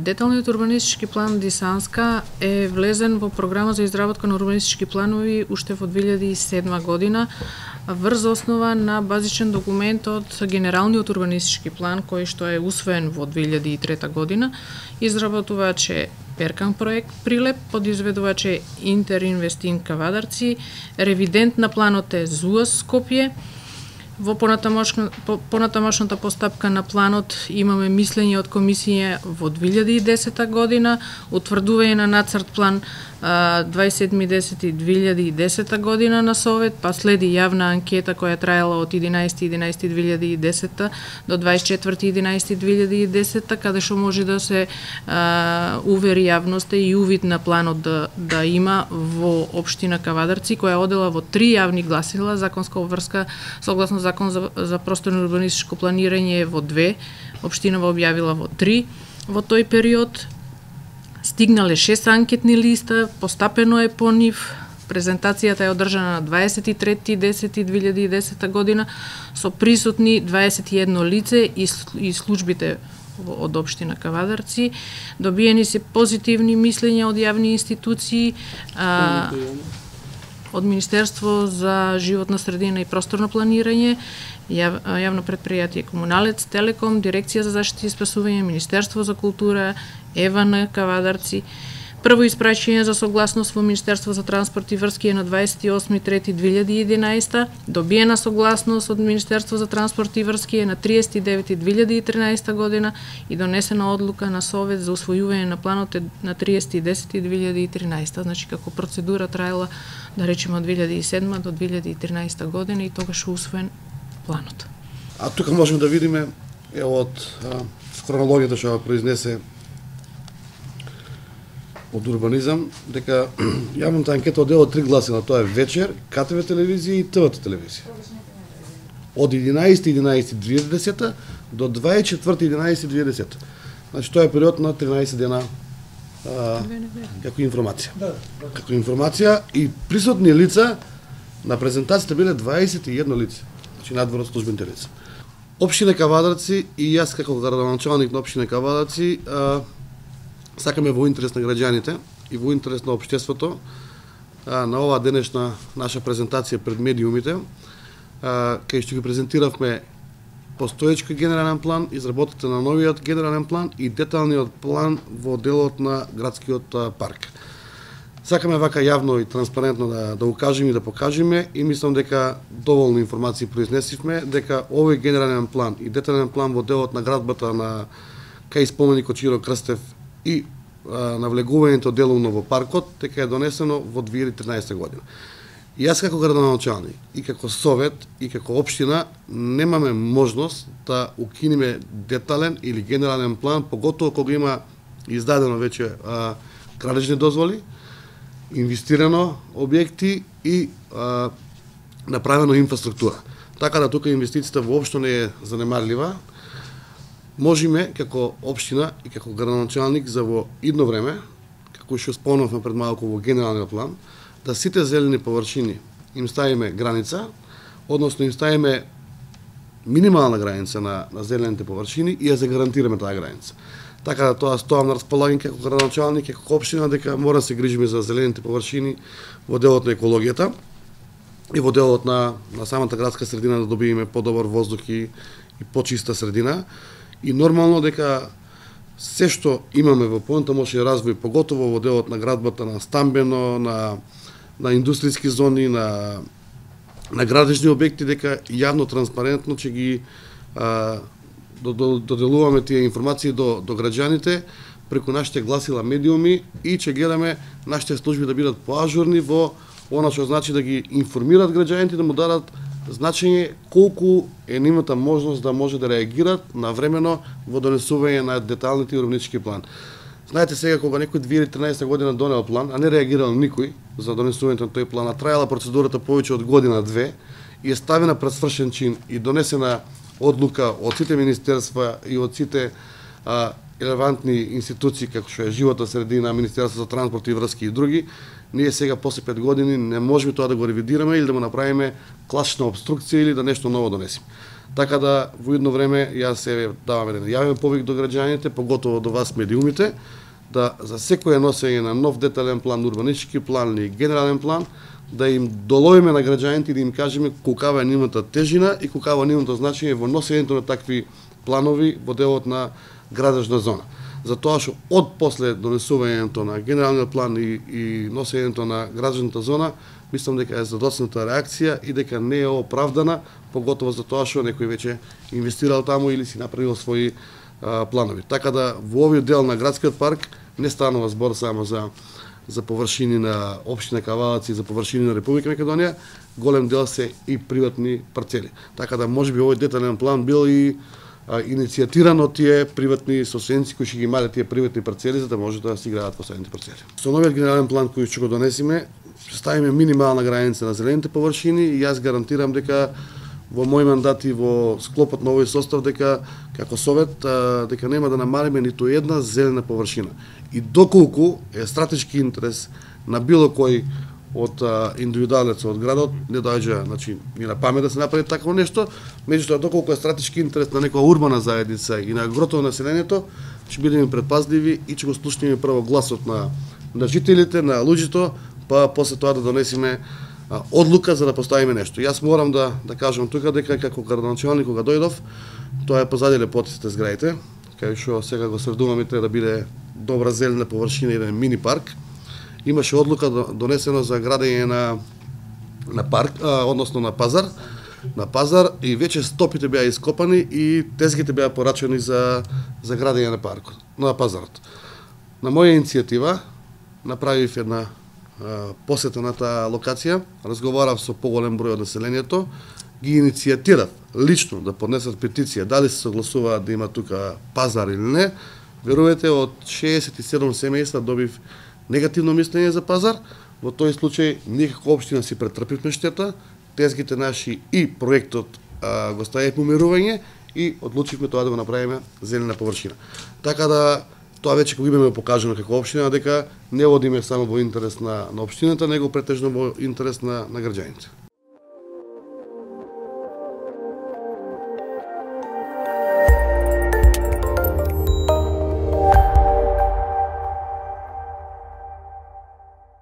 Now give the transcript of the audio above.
Деталниот урбанистички план Дисанска е влезен во програма за изработка на урбанистички планови уште во 2007 година врз основа на базичен документ од Генералниот урбанистички план кој што е усвоен во 2003 година. Изработувач е Перкан проект Прилеп, подизведувач е Интеринвестин Кавадарци, ревидент на планот е ЗУАС Скопје. Во понатамошната постапка на планот имаме мислење од комисија во 2010 година, утврдување на нацрт план 27.10.2010 година на Совет, па следи јавна анкета која траела од 11.11.2010 до 24.11.2010, каде што може да се увери јавноста и увид на планот да има во општина Кавадарци, која одела во 3 јавни гласила, законска обврска согласно закон за просторно урбанистичко планирање во 2, општинава објавила во 3. Во тој период стигнале 6 анкетни листа, постапено е по нив. Презентацијата е одржана на 23.10.2010 година со присутни 21 лице и службите од општина Кавадарци. Добиени се позитивни мислења од јавни институции, од Министерство за животна средина и просторно планирање, јавно предпријатие Комуналец, Телеком, Дирекција за заштита и спасување, Министерство за култура, ЕВН Кавадарци. Прво испраќање за согласност во Министерство за транспорт и врски е на 28.3.2011, добиена согласност од Министерство за транспорт и врски е на 30.9.2013 година и донесена одлука на Совет за усвојување на планот на 30.10.2013. Значи како процедура траела, да речеме, од 2007 до 2013 година и тогаш усвоен планот. А тука можеме да видиме од хронологијата што произнесе од урбанизам, дека јавната анкета одела 3 гласила, тоа е Вечер, КТВ телевизија и ТВ телевизија. Од 11.11.2010 до 24.11.2010. Значи тоа е период на 13 дена како информација. Како информација и присутни лица на презентацијата биле 21 лица, значи надвор од службените лица. Општина Кавадарци и јас како градоначалник на општина Кавадарци сакаме во интерес на граѓаните и во интерес на општеството на оваа денешна наша презентација пред медиумите, кај што ги презентиравме постоечки генерален план, изработката на новиот генерален план и деталниот план во делот на градскиот парк. Сакаме вака јавно и транспарентно да укажеме и да покажеме и мислам дека доволно информации произнесивме, дека овој генерален план и детален план во делот на градбата на кај споменикот Чиро Крстев и навлегувањето деловно во паркот, дека е донесено во 2013 година. И јас како градоначалник, и како совет, и како општина, немаме можност да укинеме детален или генерален план, поготово кога има издадено веќе градежни дозволи, инвестирано објекти и направено инфраструктура. Така да тука инвестицијата воопшто не е занемарлива. Можеме како општина и како градоначалник за во идно време, како што спомнавме пред малку во генералниот план, да сите зелени површини им ставиме граница, односно им ставиме минимална граница на зелените површини и ја загарантираме таа граница. Така да тоа стоам на располагање како градоначалник, како општина, дека мора да се грижиме за зелените површини во делот на екологијата и во делот на самата градска средина, да добиеме подобар воздух и почиста средина. И нормално дека се што имаме во понатамошен развој, поготово во делот на градбата, на стамбено, на индустријски зони, на градежни објекти, дека јавно транспарентно ќе ги доделуваме тие информации до граѓаните преку нашите гласила медиуми и ќе гледаме нашите служби да бидат поажурни во она што значи да ги информираат граѓаните, да му дадат значење колку е нивната можност да може да реагираат навремено во донесување на деталните урбанистички план. Знаете сега кога некој 2013 година донел план, а не реагирал никој за донесувањето на тој план, а траела процедурата повеќе од година-две и е ставена пред свршен чин и донесена одлука од сите министерства и од сите релевантни институции како што е животна средина, Министерство за транспорт и врски и други, ние сега после 5 години не можеме тоа да го ревидираме или да му направиме класична обструкција или да нешто ново донесеме. Така да во едно време јас се давам еден јавен повик до граѓаните, поготово до вас медиумите, да за секое носење на нов детален план, урбанистички план или генерален план, да им доловиме на граѓаните и да им кажеме колкава е нивната тежина и колкава е нивното значење во носењето на такви планови во делот на градежна зона. Затоа што од после донесувањето на генералниот план и носењето на градежната зона, мислам дека е задоцната реакција и дека не е оправдана, поготово за тоа што некој веќе инвестирал таму или си направил своји планови. Така да во овој дел на градскиот парк не станува збор само за површини на општина Кавалаци и за површини на Република Македонија, голем дел се и приватни парцели. Така да можеби овој детален план бил и иницијатиран од тие приватни собственици кои ќе ги имале тие приватни парцели за да може да си градат последните парцели. Со новиот генерален план кој ќе го донесеме, ќе ставиме минимална граница на зелените површини и јас гарантирам дека во мој мандат и во склопот на овој состав дека како совет дека нема да намалиме ниту една зелена површина. И доколку е стратешки интерес на било кој од индивидуалец од градот не доаѓа, значи ни на памет да се направи такво нешто, меѓутоа доколку е стратешки интерес на некоја урбана заедница и на грото на населението, ќе бидеме предпазливи и ќе го слушнеме прво гласот на жителите, на луѓето, па после тоа да донесеме одлука за да поставиме нешто. Јас морам да кажам тука дека како градоначалник кога дојдов, тоа е позадиле потисите зградите, кај што сега го средуваме треба да биде добра зелена површина и еден мини парк. Имаше одлука донесено за градење на парк, односно на пазар и веќе стопите беа ископани и тезгите беа порачени за градење на паркот, на пазарот. На моја иницијатива направив една посета на таа локација, разговарав со поголем број од населението, ги иницијатирав лично да поднесат петиција дали се согласуваат да има тука пазар или не. Верувате, од 67 семејства добив негативно мислење за пазар. Во тој случај никако општина си претрпивме штета, тезгите наши и проектот го ставивме умирување и одлучивме тоа да го направиме зелена површина. Така да тоа веќе го имаме покажано како општина дека не водиме само во интерес на општината, него претежно во интерес на граѓаните.